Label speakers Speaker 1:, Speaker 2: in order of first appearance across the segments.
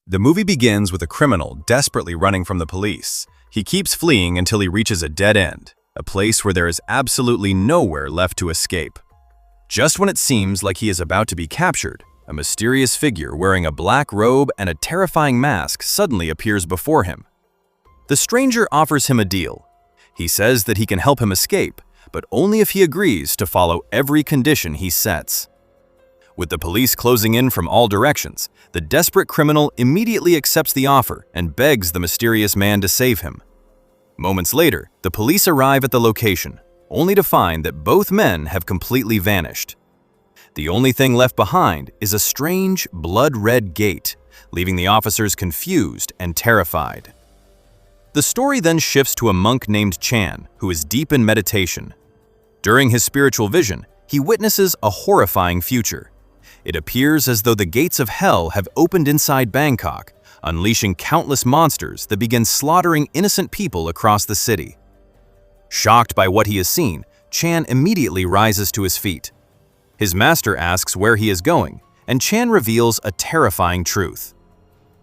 Speaker 1: The movie begins with a criminal desperately running from the police. He keeps fleeing until he reaches a dead end, a place where there is absolutely nowhere left to escape. Just when it seems like he is about to be captured, a mysterious figure wearing a black robe and a terrifying mask suddenly appears before him. The stranger offers him a deal. He says that he can help him escape, but only if he agrees to follow every condition he sets. With the police closing in from all directions, the desperate criminal immediately accepts the offer and begs the mysterious man to save him. Moments later, the police arrive at the location, only to find that both men have completely vanished. The only thing left behind is a strange, blood-red gate, leaving the officers confused and terrified. The story then shifts to a monk named Chan, who is deep in meditation. During his spiritual vision, he witnesses a horrifying future. It appears as though the gates of hell have opened inside Bangkok, unleashing countless monsters that begin slaughtering innocent people across the city. Shocked by what he has seen, Chan immediately rises to his feet. His master asks where he is going, and Chan reveals a terrifying truth.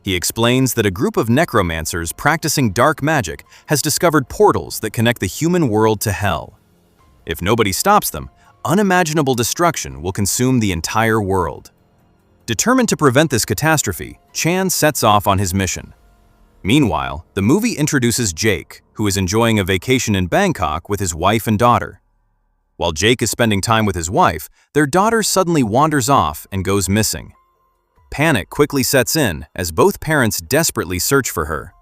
Speaker 1: He explains that a group of necromancers practicing dark magic has discovered portals that connect the human world to hell. If nobody stops them, unimaginable destruction will consume the entire world. Determined to prevent this catastrophe, Chan sets off on his mission. Meanwhile, the movie introduces Jake, who is enjoying a vacation in Bangkok with his wife and daughter. While Jake is spending time with his wife, their daughter suddenly wanders off and goes missing. Panic quickly sets in as both parents desperately search for her.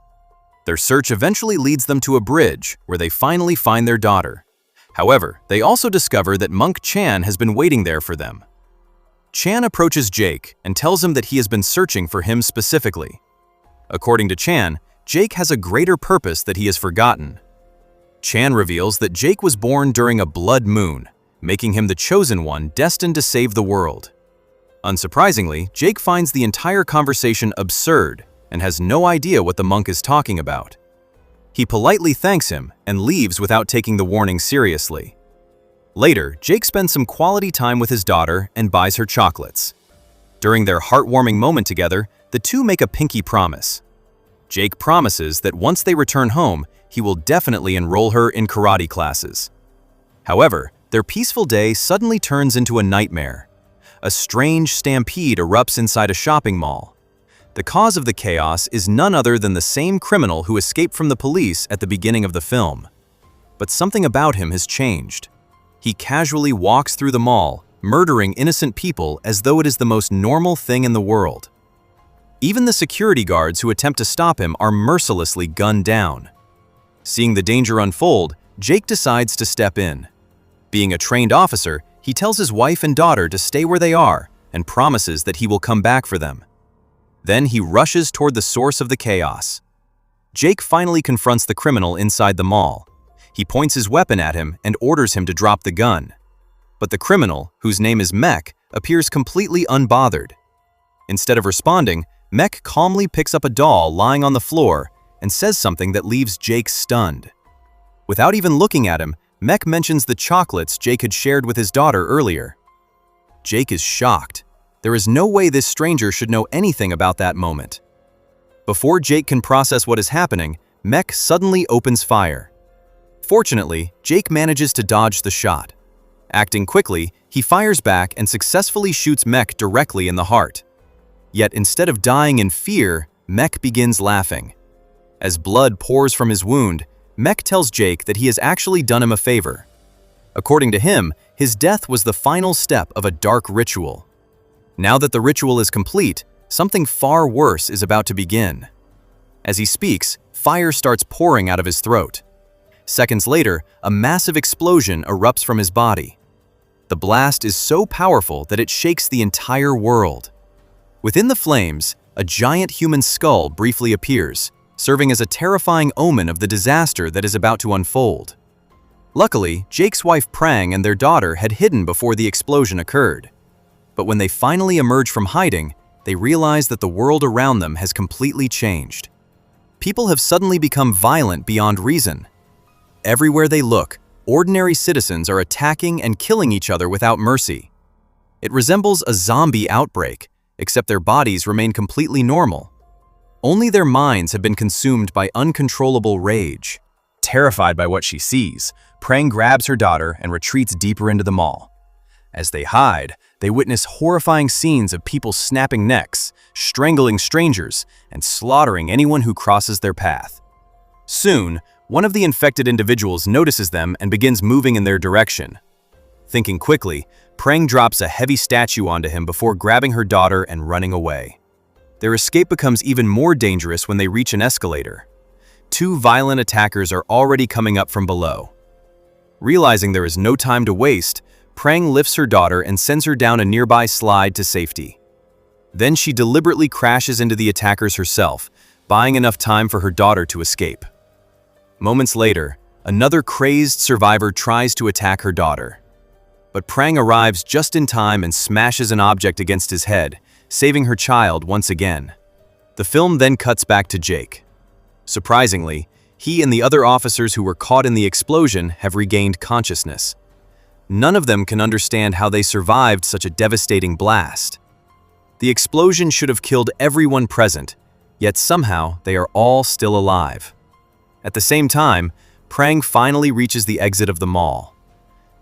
Speaker 1: Their search eventually leads them to a bridge where they finally find their daughter. However, they also discover that Monk Chan has been waiting there for them. Chan approaches Jake and tells him that he has been searching for him specifically. According to Chan, Jake has a greater purpose that he has forgotten. Chan reveals that Jake was born during a blood moon, making him the chosen one destined to save the world. Unsurprisingly, Jake finds the entire conversation absurd and has no idea what the monk is talking about. He politely thanks him and leaves without taking the warning seriously. Later, Jake spends some quality time with his daughter and buys her chocolates. During their heartwarming moment together, the two make a pinky promise. Jake promises that once they return home, he will definitely enroll her in karate classes. However, their peaceful day suddenly turns into a nightmare. A strange stampede erupts inside a shopping mall. The cause of the chaos is none other than the same criminal who escaped from the police at the beginning of the film. But something about him has changed. He casually walks through the mall, murdering innocent people as though it is the most normal thing in the world. Even the security guards who attempt to stop him are mercilessly gunned down. Seeing the danger unfold, Jake decides to step in. Being a trained officer, he tells his wife and daughter to stay where they are and promises that he will come back for them. Then he rushes toward the source of the chaos. Jake finally confronts the criminal inside the mall. He points his weapon at him and orders him to drop the gun. But the criminal, whose name is Mech, appears completely unbothered. Instead of responding, Mech calmly picks up a doll lying on the floor and says something that leaves Jake stunned. Without even looking at him, Mech mentions the chocolates Jake had shared with his daughter earlier. Jake is shocked. There is no way this stranger should know anything about that moment. Before Jake can process what is happening, Mech suddenly opens fire. Fortunately, Jake manages to dodge the shot. Acting quickly, he fires back and successfully shoots Mech directly in the heart. Yet instead of dying in fear, Mech begins laughing. As blood pours from his wound, Mech tells Jake that he has actually done him a favor. According to him, his death was the final step of a dark ritual. Now that the ritual is complete, something far worse is about to begin. As he speaks, fire starts pouring out of his throat. Seconds later, a massive explosion erupts from his body. The blast is so powerful that it shakes the entire world. Within the flames, a giant human skull briefly appears, serving as a terrifying omen of the disaster that is about to unfold. Luckily, Jake's wife Pring and their daughter had hidden before the explosion occurred. But when they finally emerge from hiding, they realize that the world around them has completely changed. People have suddenly become violent beyond reason. Everywhere they look, ordinary citizens are attacking and killing each other without mercy. It resembles a zombie outbreak, except their bodies remain completely normal. Only their minds have been consumed by uncontrollable rage. Terrified by what she sees, Pring grabs her daughter and retreats deeper into the mall. As they hide, they witness horrifying scenes of people snapping necks, strangling strangers, and slaughtering anyone who crosses their path. Soon, one of the infected individuals notices them and begins moving in their direction. Thinking quickly, Pring drops a heavy statue onto him before grabbing her daughter and running away. Their escape becomes even more dangerous when they reach an escalator. Two violent attackers are already coming up from below. Realizing there is no time to waste, Pring lifts her daughter and sends her down a nearby slide to safety. Then she deliberately crashes into the attackers herself, buying enough time for her daughter to escape. Moments later, another crazed survivor tries to attack her daughter. But Pring arrives just in time and smashes an object against his head, saving her child once again. The film then cuts back to Jake. Surprisingly, he and the other officers who were caught in the explosion have regained consciousness. None of them can understand how they survived such a devastating blast. The explosion should have killed everyone present, yet somehow they are all still alive. At the same time, Pring finally reaches the exit of the mall.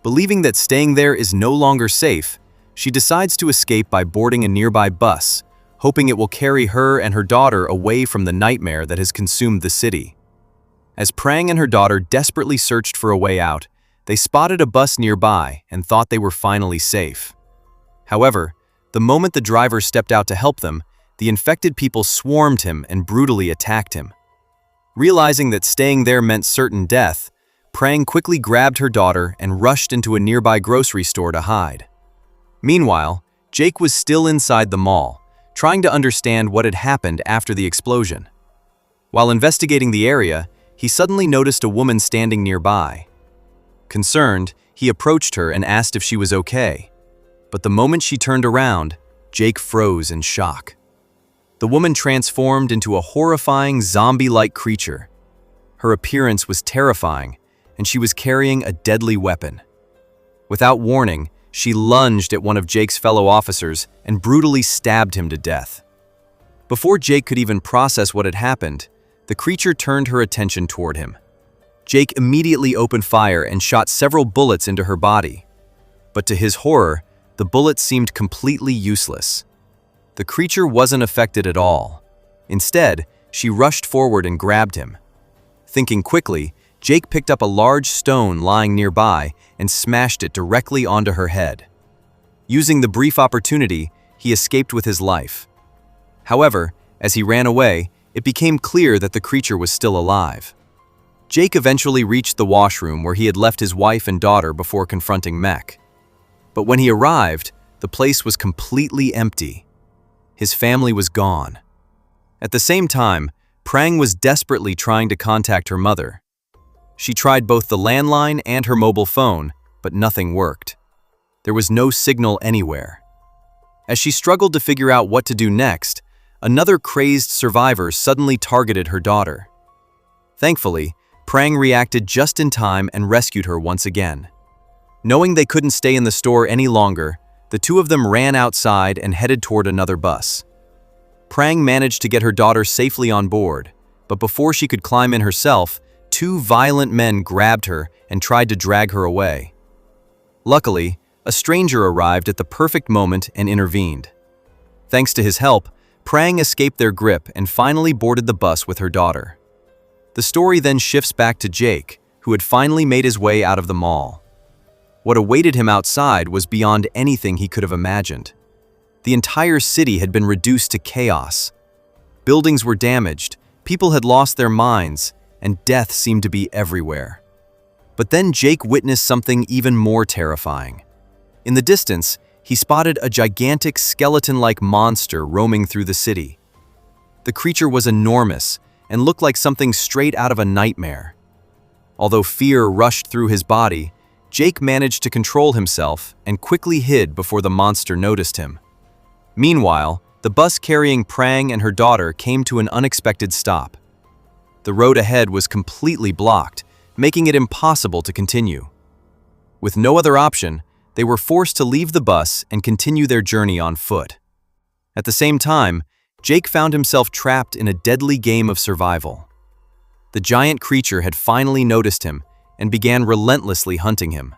Speaker 1: Believing that staying there is no longer safe, she decides to escape by boarding a nearby bus, hoping it will carry her and her daughter away from the nightmare that has consumed the city. As Pring and her daughter desperately searched for a way out, they spotted a bus nearby and thought they were finally safe. However, the moment the driver stepped out to help them, the infected people swarmed him and brutally attacked him. Realizing that staying there meant certain death, Pring quickly grabbed her daughter and rushed into a nearby grocery store to hide. Meanwhile, Jake was still inside the mall, trying to understand what had happened after the explosion. While investigating the area, he suddenly noticed a woman standing nearby. Concerned, he approached her and asked if she was okay. But the moment she turned around, Jake froze in shock. The woman transformed into a horrifying zombie-like creature. Her appearance was terrifying, and she was carrying a deadly weapon. Without warning, she lunged at one of Jake's fellow officers and brutally stabbed him to death. Before Jake could even process what had happened, the creature turned her attention toward him. Jake immediately opened fire and shot several bullets into her body. But to his horror, the bullets seemed completely useless. The creature wasn't affected at all. Instead, she rushed forward and grabbed him. Thinking quickly, Jake picked up a large stone lying nearby and smashed it directly onto her head. Using the brief opportunity, he escaped with his life. However, as he ran away, it became clear that the creature was still alive. Jake eventually reached the washroom where he had left his wife and daughter before confronting Mech. But when he arrived, the place was completely empty. His family was gone. At the same time, Pring was desperately trying to contact her mother. She tried both the landline and her mobile phone, but nothing worked. There was no signal anywhere. As she struggled to figure out what to do next, another crazed survivor suddenly targeted her daughter. Thankfully, Pring reacted just in time and rescued her once again. Knowing they couldn't stay in the store any longer, the two of them ran outside and headed toward another bus. Pring managed to get her daughter safely on board, but before she could climb in herself, two violent men grabbed her and tried to drag her away. Luckily, a stranger arrived at the perfect moment and intervened. Thanks to his help, Pring escaped their grip and finally boarded the bus with her daughter. The story then shifts back to Jake, who had finally made his way out of the mall. What awaited him outside was beyond anything he could have imagined. The entire city had been reduced to chaos. Buildings were damaged, people had lost their minds, and death seemed to be everywhere. But then Jake witnessed something even more terrifying. In the distance, he spotted a gigantic skeleton-like monster roaming through the city. The creature was enormous and looked like something straight out of a nightmare. Although fear rushed through his body, Jake managed to control himself and quickly hid before the monster noticed him. Meanwhile, the bus carrying Pring and her daughter came to an unexpected stop. The road ahead was completely blocked, making it impossible to continue. With no other option, they were forced to leave the bus and continue their journey on foot. At the same time, Jake found himself trapped in a deadly game of survival. The giant creature had finally noticed him and began relentlessly hunting him.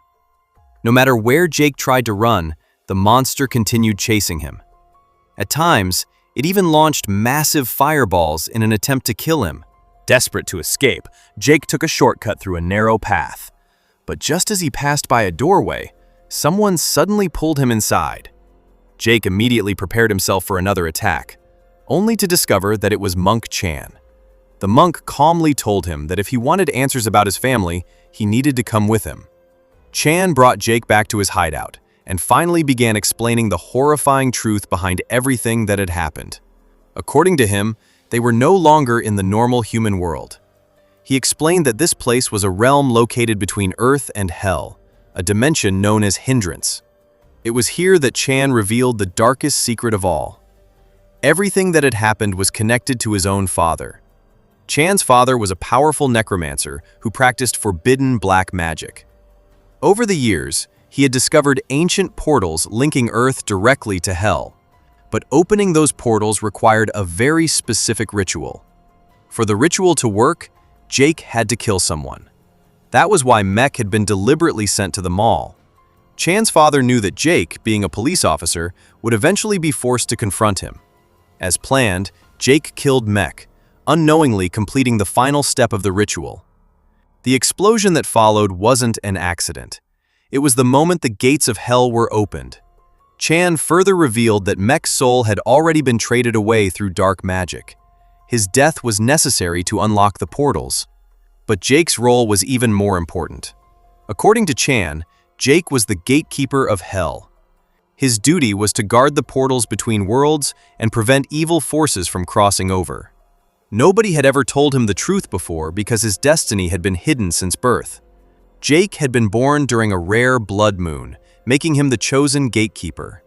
Speaker 1: No matter where Jake tried to run, the monster continued chasing him. At times, it even launched massive fireballs in an attempt to kill him. Desperate to escape, Jake took a shortcut through a narrow path. But just as he passed by a doorway, someone suddenly pulled him inside. Jake immediately prepared himself for another attack, only to discover that it was Monk Chan. The monk calmly told him that if he wanted answers about his family, he needed to come with him. Chan brought Jake back to his hideout and finally began explaining the horrifying truth behind everything that had happened. According to him, they were no longer in the normal human world. He explained that this place was a realm located between Earth and Hell, a dimension known as Hindrance. It was here that Chan revealed the darkest secret of all. Everything that had happened was connected to his own father. Chan's father was a powerful necromancer who practiced forbidden black magic. Over the years, he had discovered ancient portals linking Earth directly to Hell. But opening those portals required a very specific ritual. For the ritual to work, Jake had to kill someone. That was why Mech had been deliberately sent to the mall. Chan's father knew that Jake, being a police officer, would eventually be forced to confront him. As planned, Jake killed Mech, unknowingly completing the final step of the ritual. The explosion that followed wasn't an accident. It was the moment the gates of Hell were opened. Chan further revealed that Mech's soul had already been traded away through dark magic. His death was necessary to unlock the portals. But Jake's role was even more important. According to Chan, Jake was the gatekeeper of Hell. His duty was to guard the portals between worlds and prevent evil forces from crossing over. Nobody had ever told him the truth before because his destiny had been hidden since birth. Jake had been born during a rare blood moon, making him the chosen gatekeeper.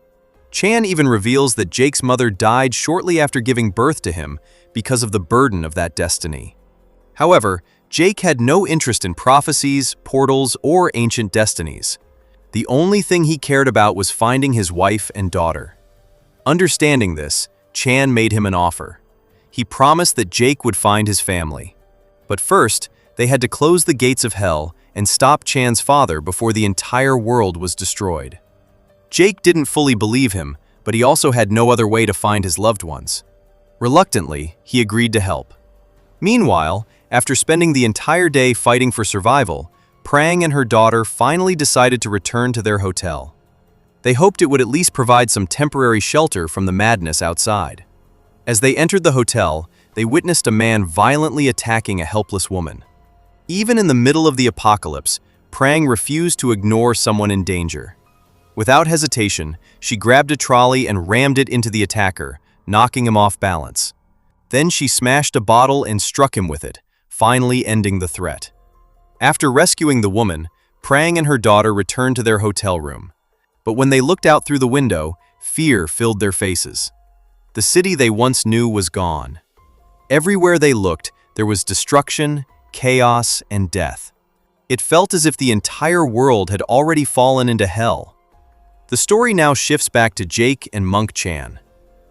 Speaker 1: Chan even reveals that Jake's mother died shortly after giving birth to him because of the burden of that destiny. However, Jake had no interest in prophecies, portals, or ancient destinies. The only thing he cared about was finding his wife and daughter. Understanding this, Chan made him an offer. He promised that Jake would find his family. But first, they had to close the gates of Hell and stop Chan's father before the entire world was destroyed. Jake didn't fully believe him, but he also had no other way to find his loved ones. Reluctantly, he agreed to help. Meanwhile, after spending the entire day fighting for survival, Pring and her daughter finally decided to return to their hotel. They hoped it would at least provide some temporary shelter from the madness outside. As they entered the hotel, they witnessed a man violently attacking a helpless woman. Even in the middle of the apocalypse, Pring refused to ignore someone in danger. Without hesitation, she grabbed a trolley and rammed it into the attacker, knocking him off balance. Then she smashed a bottle and struck him with it, finally ending the threat. After rescuing the woman, Pring and her daughter returned to their hotel room. But when they looked out through the window, fear filled their faces. The city they once knew was gone. Everywhere they looked, there was destruction, chaos, and death. It felt as if the entire world had already fallen into hell. The story now shifts back to Jake and Monk Chan.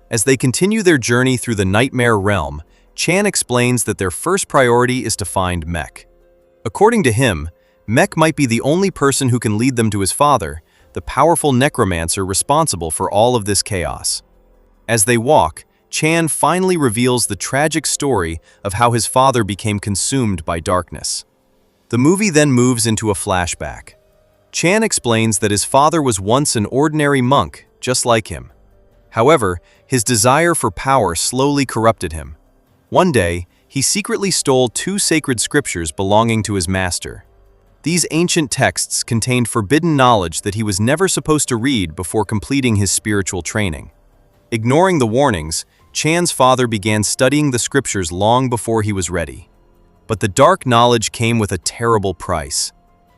Speaker 1: As they continue their journey through the nightmare realm, Chan explains that their first priority is to find Mech. According to him, Mech might be the only person who can lead them to his father, the powerful necromancer responsible for all of this chaos. As they walk, Chan finally reveals the tragic story of how his father became consumed by darkness. The movie then moves into a flashback. Chan explains that his father was once an ordinary monk, just like him. However, his desire for power slowly corrupted him. One day, he secretly stole 2 sacred scriptures belonging to his master. These ancient texts contained forbidden knowledge that he was never supposed to read before completing his spiritual training. Ignoring the warnings, Chan's father began studying the scriptures long before he was ready. But the dark knowledge came with a terrible price.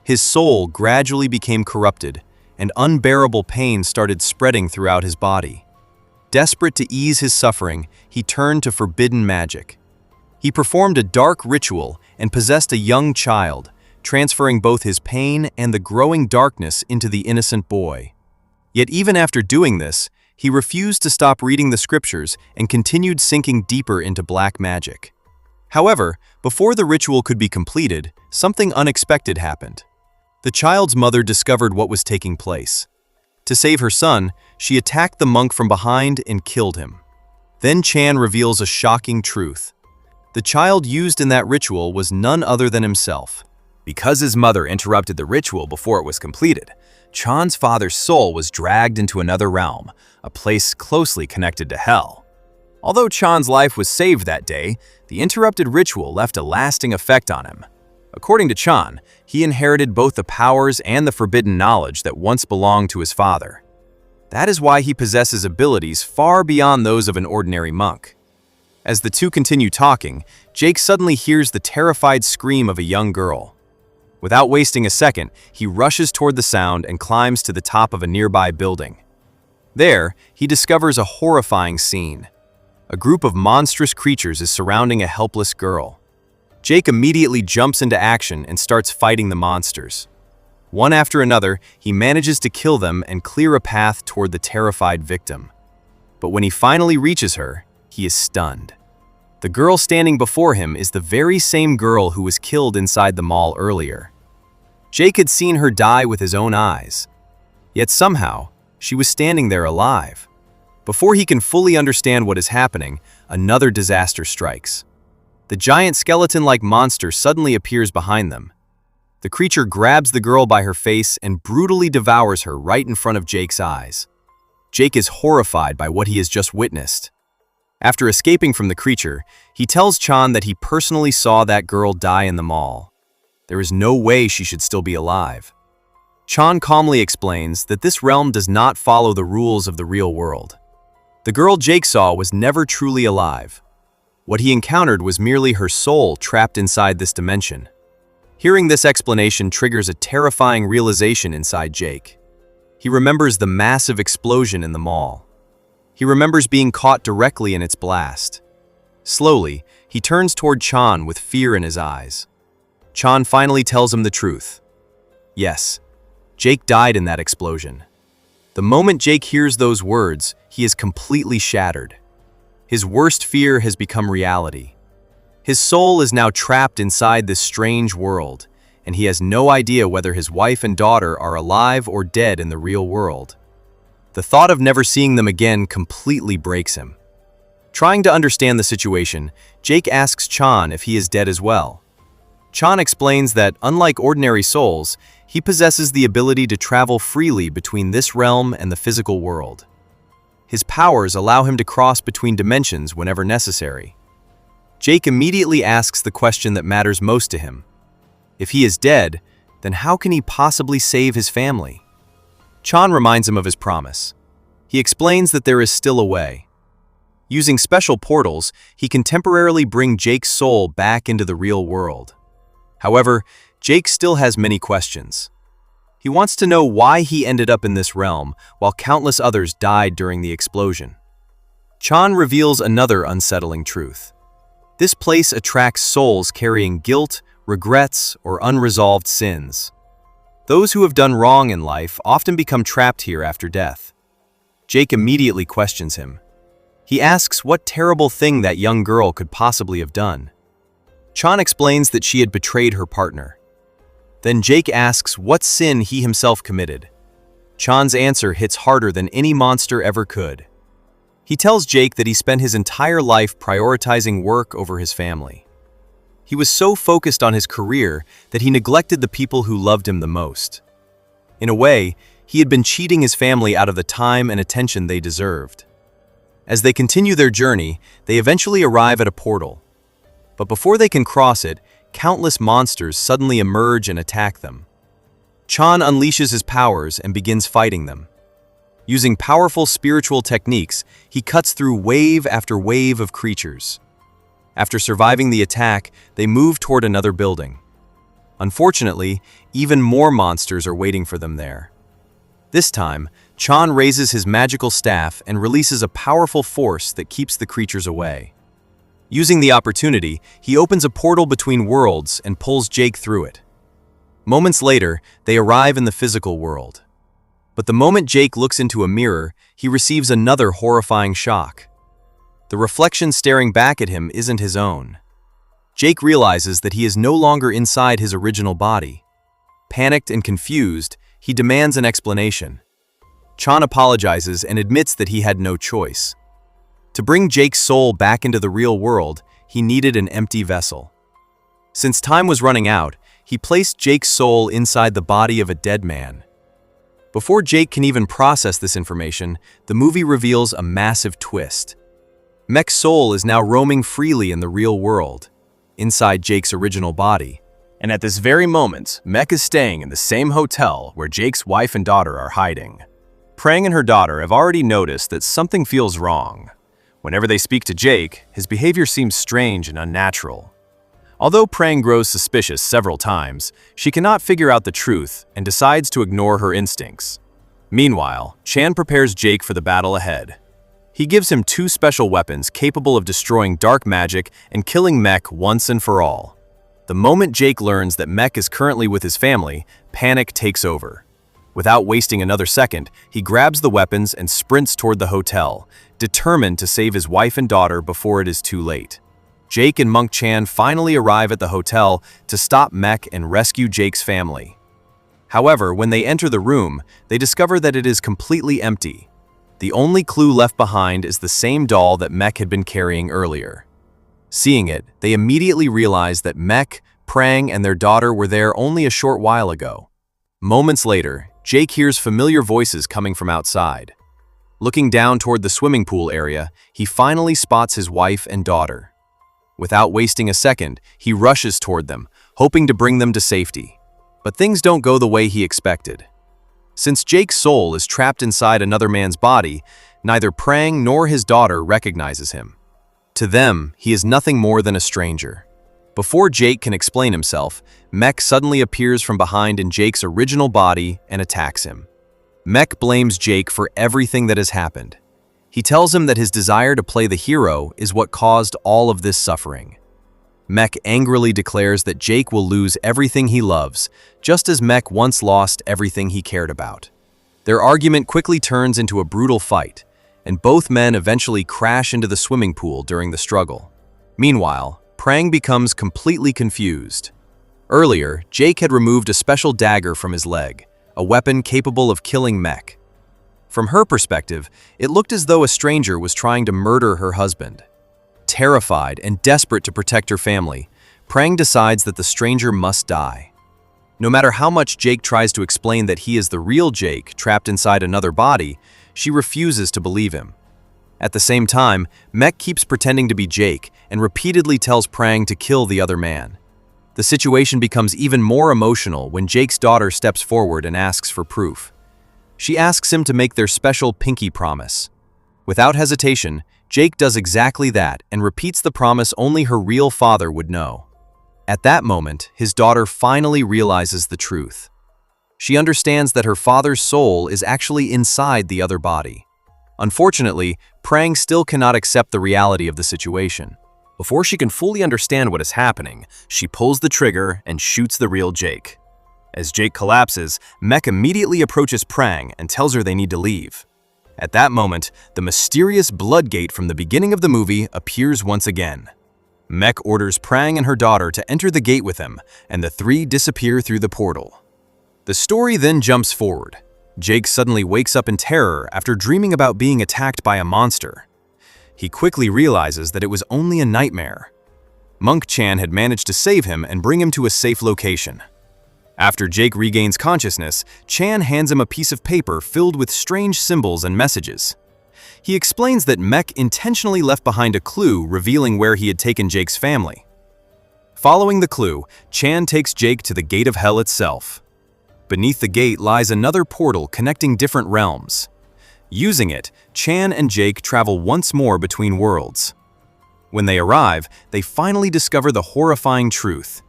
Speaker 1: His soul gradually became corrupted, and unbearable pain started spreading throughout his body. Desperate to ease his suffering, he turned to forbidden magic. He performed a dark ritual and possessed a young child, transferring both his pain and the growing darkness into the innocent boy. Yet even after doing this, he refused to stop reading the scriptures and continued sinking deeper into black magic. However, before the ritual could be completed, something unexpected happened. The child's mother discovered what was taking place. To save her son, she attacked the monk from behind and killed him. Then Chan reveals a shocking truth. The child used in that ritual was none other than himself. Because his mother interrupted the ritual before it was completed, Chan's father's soul was dragged into another realm, a place closely connected to hell. Although Chan's life was saved that day, the interrupted ritual left a lasting effect on him. According to Chan, he inherited both the powers and the forbidden knowledge that once belonged to his father. That is why he possesses abilities far beyond those of an ordinary monk. As the two continue talking, Jake suddenly hears the terrified scream of a young girl. Without wasting a second, he rushes toward the sound and climbs to the top of a nearby building. There, he discovers a horrifying scene. A group of monstrous creatures is surrounding a helpless girl. Jake immediately jumps into action and starts fighting the monsters. One after another, he manages to kill them and clear a path toward the terrified victim. But when he finally reaches her, he is stunned. The girl standing before him is the very same girl who was killed inside the mall earlier. Jake had seen her die with his own eyes. Yet somehow, she was standing there alive. Before he can fully understand what is happening, another disaster strikes. The giant skeleton-like monster suddenly appears behind them. The creature grabs the girl by her face and brutally devours her right in front of Jake's eyes. Jake is horrified by what he has just witnessed. After escaping from the creature, he tells Chan that he personally saw that girl die in the mall. There is no way she should still be alive. Chan calmly explains that this realm does not follow the rules of the real world. The girl Jake saw was never truly alive. What he encountered was merely her soul trapped inside this dimension. Hearing this explanation triggers a terrifying realization inside Jake. He remembers the massive explosion in the mall. He remembers being caught directly in its blast. Slowly, he turns toward Chan with fear in his eyes. Chan finally tells him the truth. Yes, Jake died in that explosion. The moment Jake hears those words, he is completely shattered. His worst fear has become reality. His soul is now trapped inside this strange world, and he has no idea whether his wife and daughter are alive or dead in the real world. The thought of never seeing them again completely breaks him. Trying to understand the situation, Jake asks Chan if he is dead as well. Chan explains that, unlike ordinary souls, he possesses the ability to travel freely between this realm and the physical world. His powers allow him to cross between dimensions whenever necessary. Jake immediately asks the question that matters most to him. If he is dead, then how can he possibly save his family? Chan reminds him of his promise. He explains that there is still a way. Using special portals, he can temporarily bring Jake's soul back into the real world. However, Jake still has many questions. He wants to know why he ended up in this realm while countless others died during the explosion. Chan reveals another unsettling truth. This place attracts souls carrying guilt, regrets, or unresolved sins. Those who have done wrong in life often become trapped here after death. Jake immediately questions him. He asks what terrible thing that young girl could possibly have done. Chan explains that she had betrayed her partner. Then Jake asks what sin he himself committed. Chan's answer hits harder than any monster ever could. He tells Jake that he spent his entire life prioritizing work over his family. He was so focused on his career that he neglected the people who loved him the most. In a way, he had been cheating his family out of the time and attention they deserved. As they continue their journey, they eventually arrive at a portal. But before they can cross it, countless monsters suddenly emerge and attack them. Chan unleashes his powers and begins fighting them. Using powerful spiritual techniques, he cuts through wave after wave of creatures. After surviving the attack, they move toward another building. Unfortunately, even more monsters are waiting for them there. This time, Chan raises his magical staff and releases a powerful force that keeps the creatures away. Using the opportunity, he opens a portal between worlds and pulls Jake through it. Moments later, they arrive in the physical world. But the moment Jake looks into a mirror, he receives another horrifying shock. The reflection staring back at him isn't his own. Jake realizes that he is no longer inside his original body. Panicked and confused, he demands an explanation. Chan apologizes and admits that he had no choice. To bring Jake's soul back into the real world, he needed an empty vessel. Since time was running out, he placed Jake's soul inside the body of a dead man. Before Jake can even process this information, the movie reveals a massive twist. Mech's soul is now roaming freely in the real world, inside Jake's original body. And at this very moment, Mech is staying in the same hotel where Jake's wife and daughter are hiding. Pring and her daughter have already noticed that something feels wrong. Whenever they speak to Jake, his behavior seems strange and unnatural. Although Pring grows suspicious several times, she cannot figure out the truth and decides to ignore her instincts. Meanwhile, Chan prepares Jake for the battle ahead. He gives him 2 special weapons capable of destroying dark magic and killing Mech once and for all. The moment Jake learns that Mech is currently with his family, panic takes over. Without wasting another second, he grabs the weapons and sprints toward the hotel, determined to save his wife and daughter before it is too late. Jake and Monk Chan finally arrive at the hotel to stop Mech and rescue Jake's family. However, when they enter the room, they discover that it is completely empty. The only clue left behind is the same doll that Mech had been carrying earlier. Seeing it, they immediately realize that Mech, Pring, and their daughter were there only a short while ago. Moments later, Jake hears familiar voices coming from outside. Looking down toward the swimming pool area, he finally spots his wife and daughter. Without wasting a second, he rushes toward them, hoping to bring them to safety. But things don't go the way he expected. Since Jake's soul is trapped inside another man's body, neither Pring nor his daughter recognizes him. To them, he is nothing more than a stranger. Before Jake can explain himself, Mech suddenly appears from behind in Jake's original body and attacks him. Mech blames Jake for everything that has happened. He tells him that his desire to play the hero is what caused all of this suffering. Mech angrily declares that Jake will lose everything he loves, just as Mech once lost everything he cared about. Their argument quickly turns into a brutal fight, and both men eventually crash into the swimming pool during the struggle. Meanwhile, Pring becomes completely confused. Earlier, Jake had removed a special dagger from his leg, a weapon capable of killing Mech. From her perspective, it looked as though a stranger was trying to murder her husband. Terrified and desperate to protect her family, Pring decides that the stranger must die. No matter how much Jake tries to explain that he is the real Jake trapped inside another body, she refuses to believe him. At the same time, Mech keeps pretending to be Jake and repeatedly tells Pring to kill the other man. The situation becomes even more emotional when Jake's daughter steps forward and asks for proof. She asks him to make their special pinky promise. Without hesitation, Jake does exactly that and repeats the promise only her real father would know. At that moment, his daughter finally realizes the truth. She understands that her father's soul is actually inside the other body. Unfortunately, Pring still cannot accept the reality of the situation. Before she can fully understand what is happening, she pulls the trigger and shoots the real Jake. As Jake collapses, Mech immediately approaches Pring and tells her they need to leave. At that moment, the mysterious blood gate from the beginning of the movie appears once again. Mech orders Pring and her daughter to enter the gate with him, and the 3 disappear through the portal. The story then jumps forward. Jake suddenly wakes up in terror after dreaming about being attacked by a monster. He quickly realizes that it was only a nightmare. Monk Chan had managed to save him and bring him to a safe location. After Jake regains consciousness, Chan hands him a piece of paper filled with strange symbols and messages. He explains that Mech intentionally left behind a clue revealing where he had taken Jake's family. Following the clue, Chan takes Jake to the Gate of Hell itself. Beneath the gate lies another portal connecting different realms. Using it, Chan and Jake travel once more between worlds. When they arrive, they finally discover the horrifying truth.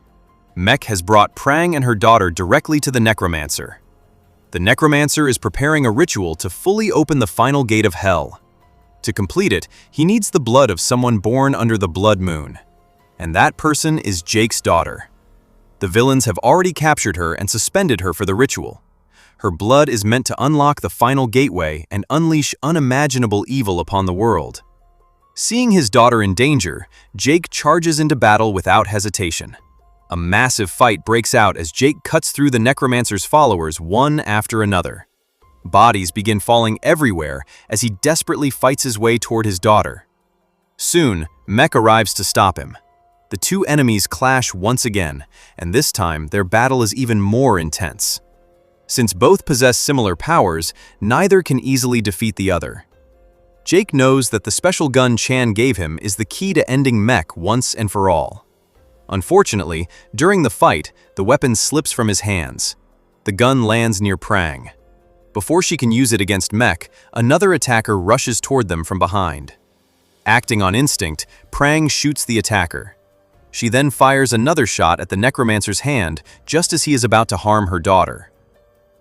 Speaker 1: Mech has brought Pring and her daughter directly to the necromancer. The necromancer is preparing a ritual to fully open the final gate of hell. To complete it, he needs the blood of someone born under the blood moon. And that person is Jake's daughter. The villains have already captured her and suspended her for the ritual. Her blood is meant to unlock the final gateway and unleash unimaginable evil upon the world. Seeing his daughter in danger, Jake charges into battle without hesitation. A massive fight breaks out as Jake cuts through the necromancer's followers one after another. Bodies begin falling everywhere as he desperately fights his way toward his daughter. Soon, Mech arrives to stop him. The two enemies clash once again, and this time their battle is even more intense. Since both possess similar powers, neither can easily defeat the other. Jake knows that the special gun Chan gave him is the key to ending Mech once and for all. Unfortunately, during the fight, the weapon slips from his hands. The gun lands near Pring. Before she can use it against Mech, another attacker rushes toward them from behind. Acting on instinct, Pring shoots the attacker. She then fires another shot at the necromancer's hand just as he is about to harm her daughter.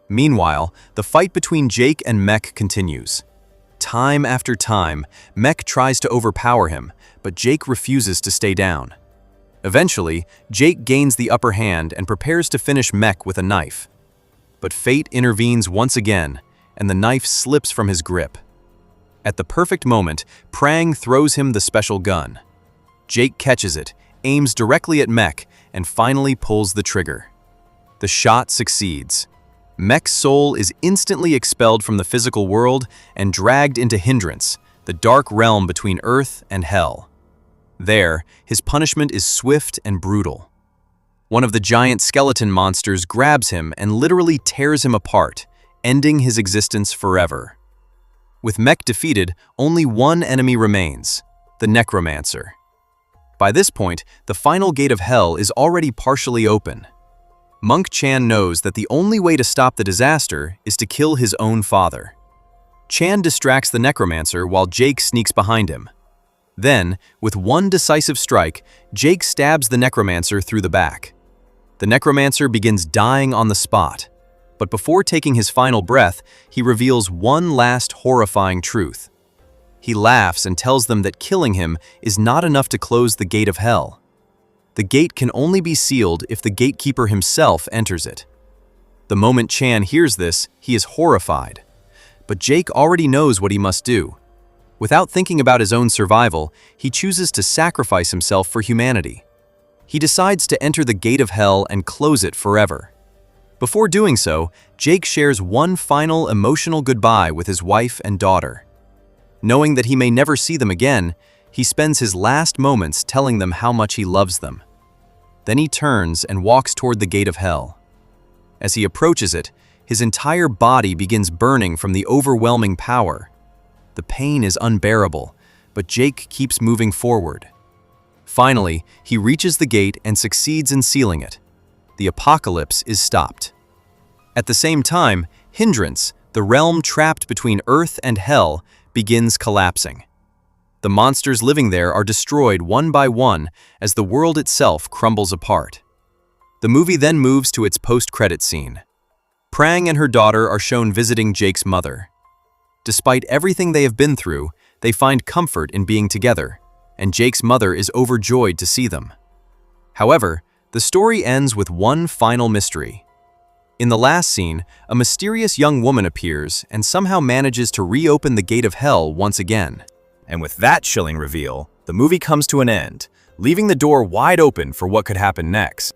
Speaker 1: Meanwhile, the fight between Jake and Mech continues. Time after time, Mech tries to overpower him, but Jake refuses to stay down. Eventually, Jake gains the upper hand and prepares to finish Mech with a knife. But fate intervenes once again, and the knife slips from his grip. At the perfect moment, Pring throws him the special gun. Jake catches it, aims directly at Mech, and finally pulls the trigger. The shot succeeds. Mech's soul is instantly expelled from the physical world and dragged into Hindrance, the dark realm between Earth and Hell. There, his punishment is swift and brutal. One of the giant skeleton monsters grabs him and literally tears him apart, ending his existence forever. With Mech defeated, only one enemy remains, the necromancer. By this point, the final gate of Hell is already partially open. Monk Chan knows that the only way to stop the disaster is to kill his own father. Chan distracts the necromancer while Jake sneaks behind him. Then, with one decisive strike, Jake stabs the necromancer through the back. The necromancer begins dying on the spot, but before taking his final breath, he reveals one last horrifying truth. He laughs and tells them that killing him is not enough to close the gate of Hell. The gate can only be sealed if the gatekeeper himself enters it. The moment Chan hears this, he is horrified. But Jake already knows what he must do. Without thinking about his own survival, he chooses to sacrifice himself for humanity. He decides to enter the gate of Hell and close it forever. Before doing so, Jake shares one final emotional goodbye with his wife and daughter. Knowing that he may never see them again, he spends his last moments telling them how much he loves them. Then he turns and walks toward the gate of Hell. As he approaches it, his entire body begins burning from the overwhelming power. The pain is unbearable, but Jake keeps moving forward. Finally, he reaches the gate and succeeds in sealing it. The apocalypse is stopped. At the same time, Hindrance, the realm trapped between Earth and Hell, begins collapsing. The monsters living there are destroyed one by one as the world itself crumbles apart. The movie then moves to its post-credit scene. Pring and her daughter are shown visiting Jake's mother. Despite everything they have been through, they find comfort in being together, and Jake's mother is overjoyed to see them. However, the story ends with one final mystery. In the last scene, a mysterious young woman appears and somehow manages to reopen the gate of Hell once again. And with that chilling reveal, the movie comes to an end, leaving the door wide open for what could happen next.